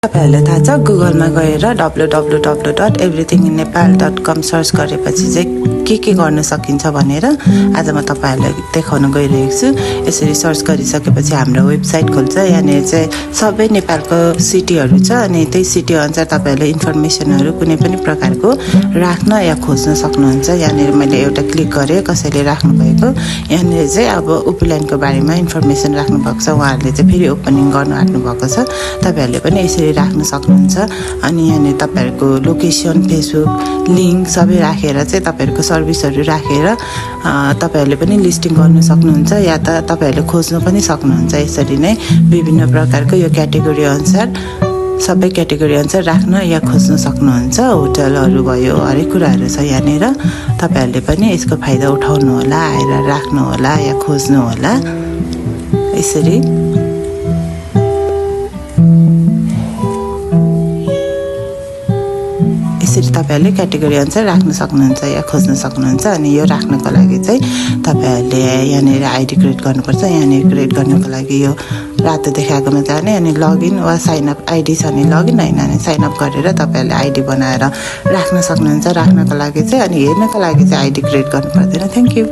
तपाईहरुलाई थाहा छ गुगलमा गएर www.everythinginnepal.com सर्च गरेपछि चाहिँ के गर्न सकिन्छ भनेर आज म तपाईहरुलाई देखाउन गइरहेको छु। यसरी सर्च गरिसकेपछि हाम्रो वेबसाइट खुल्छ। यहाँनिर चाहिँ सबै नेपालको सिटीहरु छ अनि त्यही सिटी अनुसार तपाईहरुले इन्फर्मेसनहरु कुनै पनि प्रकारको राख्न या खोज्न सक्नुहुन्छ। यहाँनिर मैले एउटा क्लिक गरे कसैले राख्नु भएको। यहाँनिर चाहिँ अब उपिल्यान्डको बारेमा इन्फर्मेसन राख्नु भएको छ। उहाँहरुले चाहिँ फेरि ओपनिङ गर्न आट्नु भएको छ। तपाईहरुले पनि यसरी राख्न सक्नुहुन्छ। अनि यहाँनिर तपाईहरुको लोकेसन, फेसबुक लिंक सबै राखेर चाहिँ तपाईहरुको सर्भिसहरु राखेर तपाईहरुले पनि लिस्टिङ गर्न सक्नुहुन्छ या त तपाईहरुले खोज्न पनि सक्नुहुन्छ। यसरी नै विभिन्न प्रकारको यो क्याटेगोरी अनुसार सबै क्याटेगोरी अनुसार राख्न या खोज्न सक्नुहुन्छ। होटलहरु भयो हरेक कुराहरु छ यहाँनिर। तपाईहरुले पनि यसको फाइदा उठाउनु होला, आएर राख्नु होला या खोज्नु होला। यसरी तपाईहरुले क्याटेगोरी अनुसार राख्न सक्नुहुन्छ या खोज्न सक्नुहुन्छ। अनि यो राख्नको लागि चाहिँ तपाईहरुले यहाँनिर आईडी क्रिएट गर्नुपर्छ। यहाँनिर क्रिएट गर्नको लागि यो रातो देखाएकोमा जाने अनि लगइन वा साइन अप आईडी छ भने लगइन, हैन भने साइन अप गरेर तपाईहरुले आईडी बनाएर राख्न सक्नुहुन्छ। राख्नको लागि चाहिँ अनि हेर्नको लागि चाहिँ आईडी क्रिएट गर्नु पर्दैन। Thank you.